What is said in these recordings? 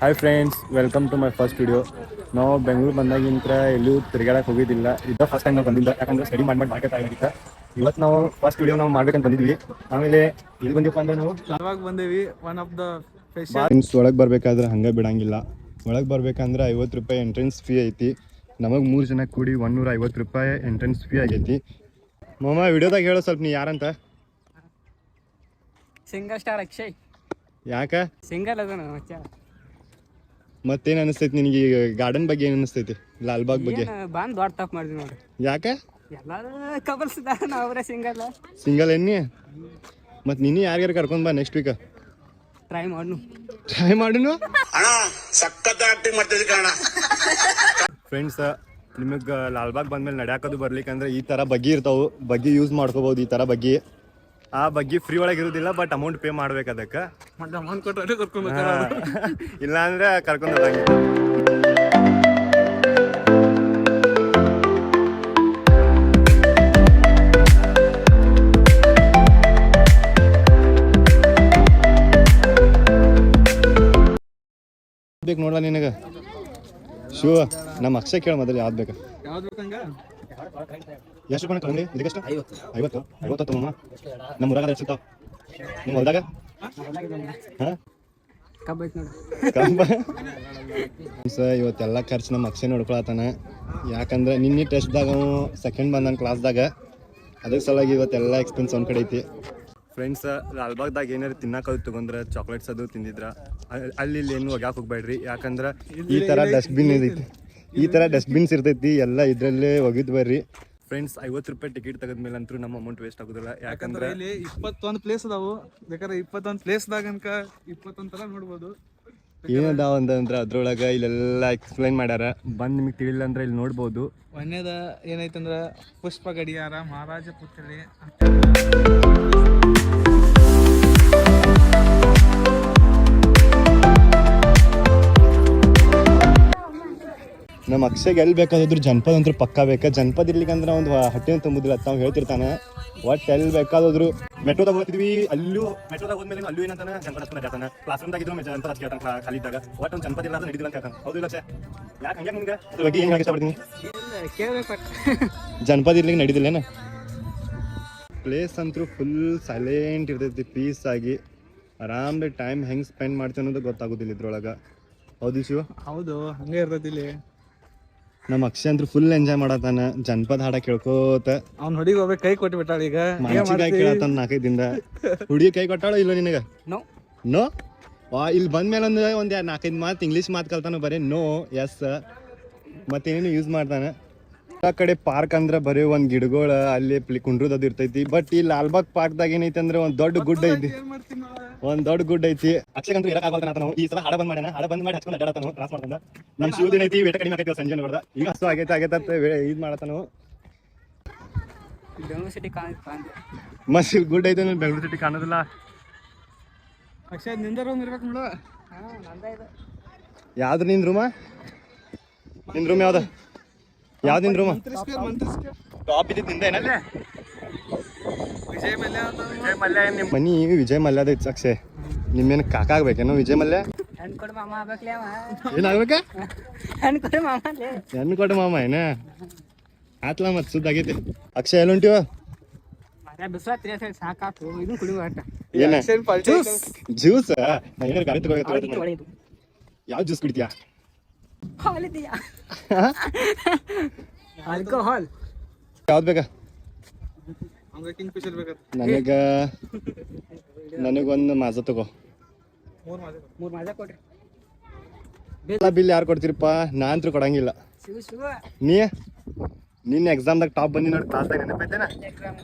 Hi friends, welcome to my first video. ನಾವು ಬೆಂಗಳೂರು ಬಂದಾಗಿಂತ ಎಲ್ಲೂ ತಿರುಗಾಡಕ್ಕೆ ಹೋಗಿದ್ದಿಲ್ಲ. ಇದು ಫಸ್ಟ್ ಟೈಮ್ ನಾವು ಬಂದಿಲ್ಲ, ಯಾಕಂದ್ರೆ ಸ್ಟಡಿ ಮಾಡ್ಬೇಕಾಗಿತ್ತ. ಇವತ್ತು ನಾವು ಫಸ್ಟ್ ವಿಡಿಯೋ ನಾವು ಮಾಡ್ಬೇಕಂತ ಬಂದಿದ್ವಿ. ಆಮೇಲೆ ಇಲ್ಲಿ ಬಂದಿಪ್ಪ ಅಂದ್ರೆ ನಾವು ಧಾರವಾಡ ಬಂದೇವಿ. ಒನ್ ಆಫ್ ದ ಫ್ರೆಂಡ್ಸ್ ಒಳಗೆ ಬರ್ಬೇಕಾದ್ರೆ ಹಂಗೆ ಬಿಡಂಗಿಲ್ಲ. ಒಳಗೆ ಬರ್ಬೇಕಂದ್ರೆ 50 ರೂಪಾಯಿ ಎಂಟ್ರೆನ್ಸ್ ಫೀ ಐತಿ. ನಮಗೆ 3 ಜನ ಕೂಡಿ 150 ರೂಪಾಯಿ ಎಂಟ್ರೆನ್ಸ್ ಫೀ ಆಗೈತಿ. ಮಾಮ ವಿಡಿಯೋದಾಗ ಹೇಳೋ ಸ್ವಲ್ಪ ನೀ ಯಾರಂತ. Single star Akshay. ಯಾಕ ಸಿಂಗಲ್ ಅದ ಮಚ್ಚ. ಮತ್ತೇನು ಅನಿಸ್ತೈತಿ ನಿನಗೆ ಗಾರ್ಡನ್ ಬಗ್ಗೆ? ಏನು ಅನಿಸ್ತೈತಿ ಲಾಲ್ಬಾಗ್ ಬಗ್ಗೆ? ಬಂದು ದೊಡ್ಡ ತಪ್ಪು ಮಾಡಿದ್ವಿ ನೋಡಿ. ಯಾಕೆ? ಎಲ್ಲರೂ ಕಪಲ್ಸ್ ಅವರೇ ಸಿಂಗಲ್ ಎನ್ನಿ. ಮತ್ತು ನೀನು ಯಾರ್ಯಾರು ಕರ್ಕೊಂಡು ಬಾ ನೆಕ್ಸ್ಟ್ ವೀಕ್. ಟ್ರೈ ಮಾಡುನು ಫ್ರೆಂಡ್ಸ್. ನಿಮಗೆ ಲಾಲ್ಬಾಗ್ ಬಂದ್ಮೇಲೆ ನಡ್ಯಾಕೋದು ಬರ್ಲಿಕ್ಕಂದ್ರೆ ಈ ಥರ ಬಗ್ಗಿ ಇರ್ತಾವೆ. ಬಗ್ಗಿ ಯೂಸ್ ಮಾಡ್ಕೋಬೋದು. ಈ ಥರ ಬಗ್ಗಿ, ಆ ಬಗ್ಗಿ ಫ್ರೀ ಒಳಗೆ ಇರೋದಿಲ್ಲ, ಬಟ್ ಅಮೌಂಟ್ ಪೇ ಮಾಡ್ಬೇಕು ಅದಕ್ಕೆ. ಅಮೌಂಟ್ ಕೊಟ್ಟರೆ ಕರ್ಕೊಂಡು ಇಲ್ಲ ಅಂದ್ರೆ ಕರ್ಕೊಂಡು ಹೋಗಂಗಿಲ್ಲ. ಬೇಕು ನೋಡಲ್ಲ ನಿನಗೆ ಶೂ? ನಮ್ಮ ಅಕ್ಷಯ ಕೇಳ ಮೊದಲು ಯಾವ್ದು ಬೇಕು? ಯಾವ್ದು ಬೇಕಂಗ? ಎಷ್ಟು ರೂಪಾಯಿ ತಗೊಂಡಿ? ಇದಕ್ಕೆಷ್ಟು? 50 ತಮ್ಮ. ನಮ್ಮ ಊರಾಗ ಎಷ್ಟು ಸಿಗ್ತಾವ ನಿಮ್ಮ ಹೊಲ್ದಾಗ? ಹಾಂ, ಇವತ್ತೆಲ್ಲ ಖರ್ಚು ನಮ್ಮ ಅಕ್ಷಯ ನೋಡ್ಕೊಳತಾನ. ಯಾಕಂದ್ರೆ ನಿನ್ನೆ ಟೆಸ್ಟ್ದಾಗ ಅವ ಸೆಕೆಂಡ್ ಬಂದಾನ ಕ್ಲಾಸ್ದಾಗ. ಅದ್ರ ಸಲುವಾಗಿ ಇವತ್ತೆಲ್ಲ ಎಕ್ಸ್ಪೆನ್ಸ್ ಒಂದು ಕಡೆ ಐತಿ. ಫ್ರೆಂಡ್ಸ್, ಲಾಲ್ಬಾಗ್ದಾಗ ಏನಾರು ತಿನ್ನೋದು ತೊಗೊಂಡ್ರೆ ಚಾಕ್ಲೇಟ್ಸ್ ಅದು ತಿಂದಿದ್ರ ಅಲ್ಲಿ ಏನು ಒಗ್ಯಾಕೆ ಹೋಗ್ಬೇಡ್ರಿ. ಯಾಕಂದ್ರೆ ಈ ಥರ ಡಸ್ಟ್ಬಿನ್ ಐತಿ, ಈ ಥರ ಡಸ್ಟ್ಬಿನ್ಸ್ ಇರ್ತೈತಿ. ಎಲ್ಲ ಇದರಲ್ಲೇ ಒಗಿದ್ ಬರ್ರಿ ಫ್ರೆಂಡ್ಸ್. 50 ರೂಪಾಯಿ ಟಿಕೆಟ್ ತೆಗೆದ್ಮೇಲೆ ಅಂತೂ ನಮ್ಮ ಅಮೌಂಟ್ ವೇಸ್ಟ್ ಆಗೋದಿಲ್ಲ. ಯಾಕಂದ್ರೆ ಇಲ್ಲಿ 21 ಪ್ಲೇಸ್ ಅದಾವು. ಬೇಕಾದ್ರೆ 21 ಪ್ಲೇಸ್ದಾಗ ಅನ್ಕ 21 ಥರ ನೋಡ್ಬೋದು. ಏನದಾವ ಅಂತಂದ್ರೆ ಅದ್ರೊಳಗೆ ಇಲ್ಲೆಲ್ಲ ಎಕ್ಸ್ಪ್ಲೈನ್ ಮಾಡ್ಯಾರ. ಬಂದು ನಿಮಗೆ ತಿಳಿಲ್ಲ ಅಂದ್ರೆ ಇಲ್ಲಿ ನೋಡ್ಬೋದು. ಒಂದೇದ ಏನೈತಂದ್ರೆ ಪುಷ್ಪ ಗಡಿಯಾರ, ಮಹಾರಾಜ ಪುತ್ಥಳಿ. ನಮ್ಮ ಅಕ್ಷಯಗೆ ಎಲ್ಲಿ ಬೇಕಾದ್ರು ಜನಪದ ಅಂತೂ ಪಕ್ಕ ಬೇಕಾ. ಜನಪದ ಇರ್ಲಿಕ್ಕಂದ್ರೆ ಒಂದು ಹಟ್ಟಿನ ತುಂಬುದಿಲ್ಲ ತಾವು ಹೇಳ್ತಿರ್ತಾನೆ. ಒಟ್ಟು ಎಲ್ಲಿ ಬೇಕಾದ್ರು ಮೆಟ್ರೋದಾಗ ಹೋಗ್ತಿದ್ವಿ, ಅಲ್ಲೂ ಮೆಟ್ರೋದಾಗ ಹೋದ್ಮೇಲೆ ಅಲ್ಲೂ ಏನಂತಾನೆ ಜನಪದ ಹೇಳ್ತಾನೆ. ಕ್ಲಾಸ್ ರೂಮ್ದಾಗ ಇದ್ರು ಜನಪದ ಕೇಳ್ತಾನೆ ಖಾಲಿ ಇದ್ದಾಗ. ಒಟ್ಟು ಒಂದು ಜನಪದ ಇಲ್ಲ ನಡೀದಿಲ್ಲ ಅಂತ ಹೇಳ್ತಾನೆ. ಹೌದು ಇಲ್ಲ ಸರ್? ಯಾಕೆ ಹಂಗೆ ನಿಮ್ಗೆ ಅದ್ರ ಬಗ್ಗೆ ಏನು ಇಷ್ಟಪಡ್ತೀನಿ? ಜನಪದ ಇರ್ಲಿಕ್ಕೆ ನಡೀದಿಲ್ಲೇನ? ಪ್ಲೇಸ್ ಅಂತೂ ಫುಲ್ ಸೈಲೆಂಟ್ ಇರ್ತೈತಿ, ಪೀಸ್ ಆಗಿ ಆರಾಮ್ಲಿ ಟೈಮ್ ಹೆಂಗೆ ಸ್ಪೆಂಡ್ ಮಾಡ್ತೀವಿ ಅನ್ನೋದು ಗೊತ್ತಾಗೋದಿಲ್ಲ ಇದ್ರೊಳಗೆ. ಹೌದು ಶಿವ? ಹೌದು, ಹಂಗೆ ಇರ್ತೈತಿ ಇಲ್ಲಿ. ನಮ್ಮ ಅಕ್ಷಯ ಅಂತೂ ಫುಲ್ ಎಂಜಾಯ್ ಮಾಡತಾನ. ಜನಪದ ಹಾಡ ಕೇಳ್ಕೋತ ಅವ್ನ ಹುಡುಗಿ ಹೋಗ್ಬೇಕು. ಕೈ ಕೊಟ್ಟು ಬಿಟ್ಟಾಳ ಈಗ. ಮನಸ್ಸಿಗೆ ಕೇಳತಾನ 4-5 ದಿನದ. ಹುಡುಗಿ ಕೈ ಕೊಟ್ಟಾಳೋ ಇಲ್ಲ ನಿನಗೆ? ನೋ. ಇಲ್ಲಿ ಬಂದ್ಮೇಲೆ ಒಂದು 4-5 ಮಾತು ಇಂಗ್ಲೀಷ್ ಮಾತು ಕಲ್ತಾನ. ಬರೀ ನೋ, ಎಸ್ ಮತ್ತೇನೇನು ಯೂಸ್ ಮಾಡ್ತಾನೆ. ಆ ಕಡೆ ಪಾರ್ಕ್ ಅಂದ್ರೆ ಬರೀ ಒಂದು ಗಿಡಗಳು ಅಲ್ಲಿ ಕುಂಡ್ರದ್ದು ಇರ್ತೈತಿ. ಬಟ್ ಈ ಲಾಲ್ಬಾಗ್ ಪಾರ್ಕ್ದಾಗ ಏನೈತಿ ಅಂದ್ರೆ ಒಂದು ದೊಡ್ಡ ಗುಡ್ಡ ಐತಿ. ಅಕ್ಷಯ ಅಂತೂ ಇರಕ್ಕಾಗಲ್ಲ. ಈ ಸಲ ಹಾಡ ಬಂದ್ ಮಾಡ್ಯಾನ. ಹಾಡ ಬಂದ್ ಮಾಡಿ ಹಚ್ಕೊಂಡು ಅಡ್ಡಾಡತಾನು ಕ್ಲಾಸ್ ಮಾಡ್ಕೊಂಡ. ನಮ್ಮ ಶಿವದಿನ ಐತಿ, ವೇಟ ಕಡಿಮೆ ಆಗೈತಿ ಸಂಜೆ ನೋಡ್ದ. ಈಗ ಹಸು ಆಗೈತೆ ಇದು ಮಾಡತಾನು. ಬೆಂಗಳೂರು ಸಿಟಿ ಮಸ್ತ್ ಗುಡ್ ಐತೆ. ಬೆಂಗಳೂರು ಸಿಟಿ ಕಾಣೋದಿಲ್ಲ. ಅಕ್ಷಯ್ ನಿಂದ ರೂಮ್ ಇರ್ಬೇಕು ನೋಡು. ಯಾವ್ದು ನಿನ್ ರೂಮ? ನಿನ್ ರೂಮ್ ಯಾವ್ದು? ಯಾವ್ದು ನಿನ್ ರೂಮ? ಟಾಪ್ ಇದ್ದಿದ್ದು ನಿಂದ ಏನಲ್ಲ? ವಿಜಯ್ ಮಲ್ಯ ನಿಮ್ಮ ಮನಿ ವಿಜಯ್ ಮಲ್ಯದ ಐತಿ ಅಕ್ಷಯ್. ನಿಮ್ಮೇನು ಕಾಕ ಆಗ್ಬೇಕೇನೋ ವಿಜಯ್ ಮಲ್ಯ? ಏನಾಗ್ಬೇಕ? ಹೆಣ್ಣು ಕೊಡು ಮಾಮ ಏನ ಆತ್ಲ ಮತ್ ಸುದ್ದಾಗೈತಿ. ಅಕ್ಷಯ್ ಎಲ್ಲಿ ಹೊಂಟಿವ? ಏನ ಜ್ಯೂಸ್? ಗಾಡಿ ತಗೋ. ಯಾವ ಜ್ಯೂಸ್ ಕುಡಿತೀಯಾ? ಆಲ್ಕೋಹಾಲ್ ಯಾವ್ದು ಬೇಕಾ? ನನಗೊಂದು ಮಾಜಾ ತಗೋ. ಬಿಲ್ ಯಾರು ಕೊಡ್ತೀರಪ್ಪ? ನಾ ಅಂತೂ ಕೊಡಂಗಿಲ್ಲ. ನಿನ್ನ ಎಕ್ಸಾಮ್ದಾಗ ಟಾಪ್ ಬಂದಿ ನೋಡಿ ಕ್ಲಾಸ್ದಾಗ ನೆನಪೈತೇನ?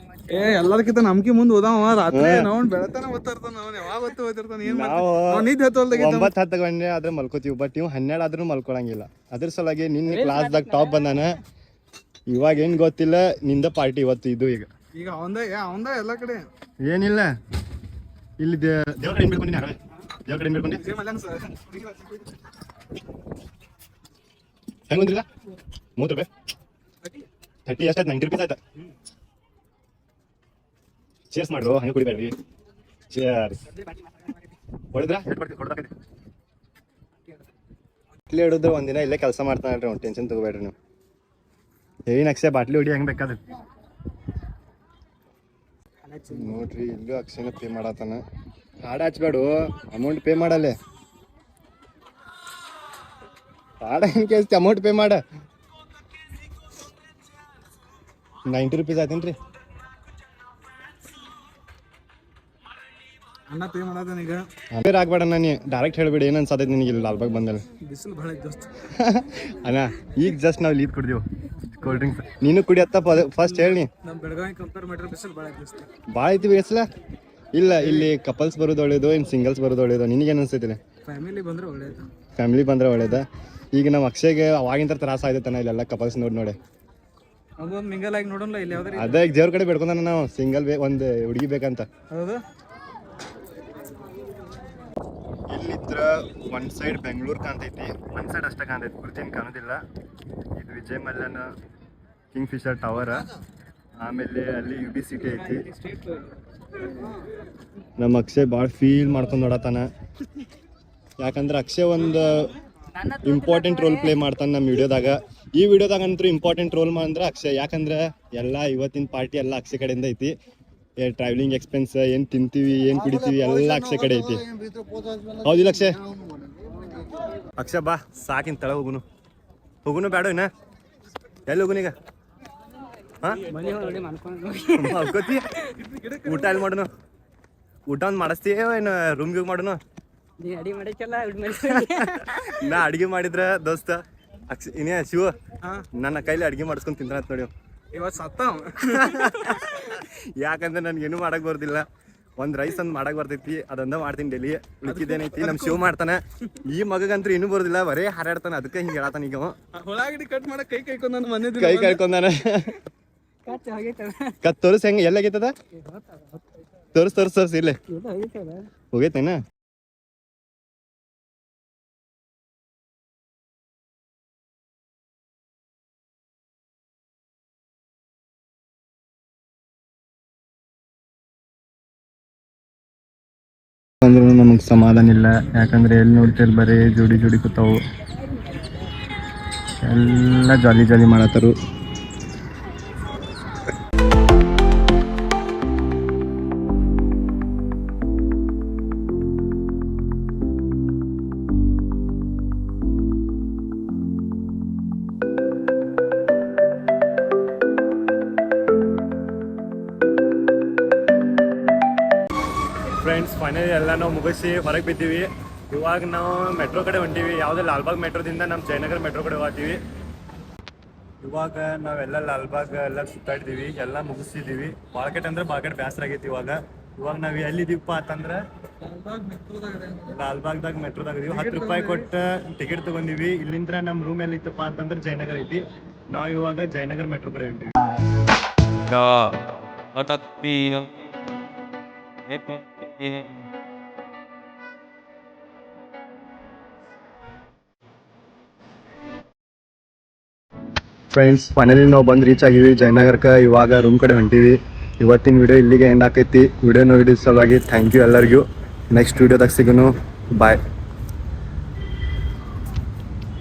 ಎಲ್ಲದಕ್ಕಿಂತ ನಮ್ಕಿ ಮುಂದೆ ಓದಾವ. ರಾತ್ರಿ ನಾವು ಬೆಳತಾನ ಓದ್ತಿರ್ತಾನ. ಯಾವಾಗ ಓದ್ತಿರ್ತಾನ. ನಾವು 9-10 ಗಂಟೆ ಆದ್ರೆ ಮಲ್ಕೋತೀವಿ. ಬಟ್ ನೀವು 12 ಆದ್ರೂ ಮಲ್ಕೊಳಂಗಿಲ್ಲ. ಅದ್ರ ಸಲುವಾಗಿ ನಿನ್ನ ಕ್ಲಾಸ್ದಾಗ ಟಾಪ್ ಬಂದಾನ. ಇವಾಗ ಏನ್ ಗೊತ್ತಿಲ್ಲ, ನಿಂದ ಪಾರ್ಟಿ ಇವತ್ತು. ಇದು ಈಗ ಅವಂದ ಎಲ್ಲ ಕಡೆ ಏನಿಲ್ಲ. ಇಲ್ಲಿ ದೇವ್ರ ಕಡೆ ಬೇಡ್ಕೊಂಡಿ. ದೇವ್ರ ಕಡೆ ಬೇಡ್ಕೊಂಡಿ. ಹೆಂಗ್ ಬಂದಿಲ್ಲ? 30 ರೂಪಾಯಿ. 30 ಎಷ್ಟಾಯ್ತು? 90 ರೂಪಾಯಿ ಆಯ್ತಾ? ಚೇರ್ಸ್ ಮಾಡ್ರು, ಹಂಗೆ ಕುಡಿಬೇಡ್ರಿ. ಚೇರ್ಸ್. ಹೊಡೆದ್ರ ಬಾಟ್ಲಿ ಹಿಡಿದ್ರೆ ಒಂದಿನ ಇಲ್ಲೇ ಕೆಲಸ ಮಾಡ್ತಾನಲ್ರಿ ಒಂದು ಟೆನ್ಷನ್ ತಗೋಬೇಡ್ರಿ ನೀವು. ಏನ್ ಅಕ್ಷಯ ಬಾಟ್ಲಿ ಹೊಡಿ ಹೆಂಗ್ ಬೇಕಾದ್ರೆ ನೋಡ್ರಿ. ಇಲ್ಲೂ ಅಕ್ಷಯನ ಪೇ ಮಾಡತ್ತಾನ. ಹಾಡು ಹಚ್ಬೇಡು, ಅಮೌಂಟ್ ಪೇ ಮಾಡಲ್ಲೇ. ಹಾಡ ಹೆಂಗ್ ಕೇಳಿಸ್ತಿ, ಅಮೌಂಟ್ ಪೇ ಮಾಡ. 90 ರೂಪೀಸ್ ಆಯ್ತೇನ್ರಿ ಅಣ್ಣ ಪೇ ಮಾಡದನೀಗ. ಬೇರೆ ಆಗ್ಬೇಡ ನಾನು ಡೈರೆಕ್ಟ್ ಹೇಳ್ಬೇಡಿ ಏನು ಅನ್ಸತೈತಿ ನಿನಗೆ ಇಲ್ಲಿ ಲಾಲ್ಬಾಗ್ ಬಂದಲ್ಲಿ. ಬಿಸಿಲು ಭಾಳ ದೋಸ್ತ. ಅಣ್ಣ ಈಗ ಜಸ್ಟ್ ನಾವು ಲೀದ್ ಕುಡ್ದೀವಿ ಕೋಲ್ಡ್ ಡ್ರಿಂಕ್ಸ್. ನೀನು ಕುಡಿಯತ್ತ ಫಸ್ಟ್ ಹೇಳಿ. ನಮ್ಮ ಬೆಳಗಾವಿ ಕಂಪೇರ್ ಮಾಡಿದ್ರೆ ಬಿಸಿಲು ಭಾಳ ದೋಸ್ತ. ಭಾಳ ಐತಿ ಬಿಸಿಲ. ಇಲ್ಲ ಇಲ್ಲಿ ಕಪಲ್ಸ್ ಬರೋದು ಒಳ್ಳೇದು, ಇನ್ನು ಸಿಂಗಲ್ಸ್ ಬರೋದು ಒಳ್ಳೇದು, ನಿನಗೇನು ಅನ್ಸೈತಿಲ್ಲ? ಫ್ಯಾಮಿಲಿ ಬಂದ್ರೆ ಒಳ್ಳೇದು. ಫ್ಯಾಮಿಲಿ ಬಂದ್ರೆ ಒಳ್ಳೇದ. ಈಗ ನಮ್ಮ ಅಕ್ಷಯ್ಗೆ ಅವಾಗಿಂತ ತ್ರಾಸ ಆಯ್ತಾನ ಇಲ್ಲೆಲ್ಲ ಕಪಲ್ಸ್ ನೋಡಿ. ಅದೊಂದು ಮಿಂಗಲ್ ಆಗಿ ನೋಡೋಣ ಇಲ್ಲಿ ಯಾವ್ದಾರ. ಅದೇ ಈಗ ದೇವ್ರ ಕಡೆ ಬೇಡ್ಕೊಂಡ ನಾವು ಸಿಂಗಲ್ ಒಂದು ಹುಡುಗಿ ಬೇಕಂತ. ಹೌದು. ಇಲ್ಲಿದ್ರ ಒಂದು ಸೈಡ್ ಬೆಂಗಳೂರು ಕಾಣ್ತೈತಿ, ಒಂದು ಸೈಡ್ ಅಷ್ಟೇ ಕಾಣ್ತೈತಿ, ಪೂರ್ತಿನ ಕಾಣೋದಿಲ್ಲ. ಇದು ವಿಜಯ್ ಮಲ್ಯನ ಕಿಂಗ್ ಫಿಶರ್ ಟವರ್. ಆಮೇಲೆ ಅಲ್ಲಿ UB ಸಿಟಿ ಐತಿ. ನಮ್ಮ ಅಕ್ಷಯ್ ಭಾಳ ಫೀಲ್ ಮಾಡ್ಕೊಂಡು ನೋಡತಾನ. ಯಾಕಂದ್ರೆ ಅಕ್ಷಯ್ ಒಂದು ಇಂಪಾರ್ಟೆಂಟ್ ರೋಲ್ ಪ್ಲೇ ಮಾಡ್ತಾನೆ ನಮ್ಮ ವಿಡಿಯೋದಾಗ. ಈ ವಿಡಿಯೋದಾಗ ಅಂತೂ ಇಂಪಾರ್ಟೆಂಟ್ ರೋಲ್ ಅಂದ್ರೆ ಅಕ್ಷಯ್. ಯಾಕಂದ್ರೆ ಎಲ್ಲ ಇವತ್ತಿನ ಪಾರ್ಟಿ ಎಲ್ಲ ಅಕ್ಷಯ್ ಕಡೆಯಿಂದ ಐತಿ. ಟ್ರಾವೆಲಿಂಗ್ ಎಕ್ಸ್ಪೆನ್ಸ್, ಏನು ತಿಂತೀವಿ ಏನು ಕುಡಿತೀವಿ ಎಲ್ಲ ಅಕ್ಷಯ್ ಕಡೆ ಐತಿ. ಹೌದಿಲ್ಲ ಅಕ್ಷಯ್? ಅಕ್ಷಯ್ ಬಾ ಸಾಕಿನ ತಳ ಹೋಗುನು ಬೇಡ ಇನ್ನ ಎಲ್ಲಿ ಹೋಗುನೀಗ? ಹಾಂ ಊಟ ಎಲ್ಲಿ ಮಾಡೋನು? ಊಟ ಒಂದು ಮಾಡಿಸ್ತೀಯ ಏನು ರೂಮ್ಗೆ ಹೋಗಿ ಮಾಡೋನು? ನಾ ಅಡಿಗೆ ಮಾಡಿದ್ರ ದೋಸ್ತ ಇನ್ನೇ ಶಿವ ನನ್ನ ಕೈಲಿ ಅಡಿಗೆ ಮಾಡಿಸ್ಕೊಂಡು ತಿಂತಾನಂತ ನೋಡಿ. ಇವತ್ತು ಸತ್ತ. ಯಾಕಂದ್ರೆ ನನ್ಗೇನು ಮಾಡಕ್ ಬರ್ದಿಲ್ಲ. ಒಂದು ರೈಸ್ ಒಂದು ಮಾಡಕ್ ಬರ್ತೈತಿ, ಅದೊಂದ ಮಾಡ್ತೀನಿ ಡೈಲಿ. ಉಳಿಕಿದೇನೈತಿ ನಮ್ಮ ಶಿವ ಮಾಡ್ತಾನೆ. ಈ ಮಗಗಂತೂ ಇನ್ನೂ ಬರೋದಿಲ್ಲ, ಬರೇ ಹಾರಾಡ್ತಾನೆ. ಅದಕ್ಕೆ ಹಿಂಗೆ ಹೇಳತ್ತಾನ. ಈಗ ಹೊಳಗಡೆ ಕಟ್ ಮಾಡಕ್ ಕೈ ಕೈಕೊಂಡ ಮನೆ ಕೈ ಕಳ್ಕೊಂಡಾನ. ತೋರಿಸ್ ಹೆಂಗೆ ಎಲ್ಲಾಗೈತದ? ತೋರ್ಸ್ ಇಲ್ಲೇ ಹೋಗೈತೇನ? ಅಂದ್ರೂ ನಮಗೆ ಸಮಾಧಾನ ಇಲ್ಲ. ಯಾಕಂದ್ರೆ ಎಲ್ಲಿ ನೋಡ್ತಿರ್ ಬರೀ ಜೋಡಿ ಕೂತಾವು, ಎಲ್ಲ ಜಾಲಿ ಮಾಡತ್ತಾರು. ಫ್ರೆಂಡ್ಸ್ ಫೈನಲಿ ಎಲ್ಲ ನಾವು ಮುಗಿಸಿ ಹೊರಗೆ ಬಿದ್ದೀವಿ. ಇವಾಗ ನಾವು ಮೆಟ್ರೋ ಕಡೆ ಹೊಂಟೀವಿ. ಯಾವುದೇ ಲಾಲ್ಬಾಗ್ ಮೆಟ್ರೋದಿಂದ ನಮ್ಮ ಜಯನಗರ ಮೆಟ್ರೋ ಕಡೆ ಹೋಗ್ತೀವಿ. ಇವಾಗ ನಾವೆಲ್ಲ ಲಾಲ್ಬಾಗ್ ಎಲ್ಲ ಸುತ್ತಾಡಿದೀವಿ, ಎಲ್ಲ ಮುಗಿಸಿದ್ದೀವಿ. ಮಾರ್ಕೆಟ್ ಅಂದ್ರೆ ಮಾರ್ಕೆಟ್ ಬೇಸರ ಆಗೈತಿ. ಇವಾಗ ನಾವು ಎಲ್ಲಿದ್ದೀವಪ್ಪ ಅಂತಂದ್ರೆ ಲಾಲ್ಬಾಗ್ದಾಗ ಮೆಟ್ರೋದಾಗ ಇದೀವಿ. 10 ರೂಪಾಯಿ ಕೊಟ್ಟು ಟಿಕೆಟ್ ತಗೊಂಡಿವಿ. ಇಲ್ಲಿಂದ ನಮ್ಮ ರೂಮ್ ಎಲ್ಲಿ ಇತ್ತಪ್ಪ ಅಂತಂದ್ರೆ ಜಯನಗರ ಐತಿ. ನಾವು ಇವಾಗ ಜಯನಗರ ಮೆಟ್ರೋ ಕಡೆ ಹೊಂಟೀವಿ. ಫ್ರೆಂಡ್ಸ್ ಫೈನಲಿ ನಾವು ಬಂದು ರೀಚ್ ಆಗಿವಿ ಜಯನಗರಕ್ಕೆ. ಇವಾಗ ರೂಮ್ ಕಡೆ ಹೊಂಟೀವಿ. ಇವತ್ತಿನ ವಿಡಿಯೋ ಇಲ್ಲಿಗೆ ಎಂಡ್ ಆಕೈತಿ. ವಿಡಿಯೋ ನೋಡಿ ಸಲುವಾಗಿ ಥ್ಯಾಂಕ್ ಯು ಎಲ್ಲರಿಗೂ. ನೆಕ್ಸ್ಟ್ ವಿಡಿಯೋದಾಗ ಸಿಗೋನು. ಬಾಯ್.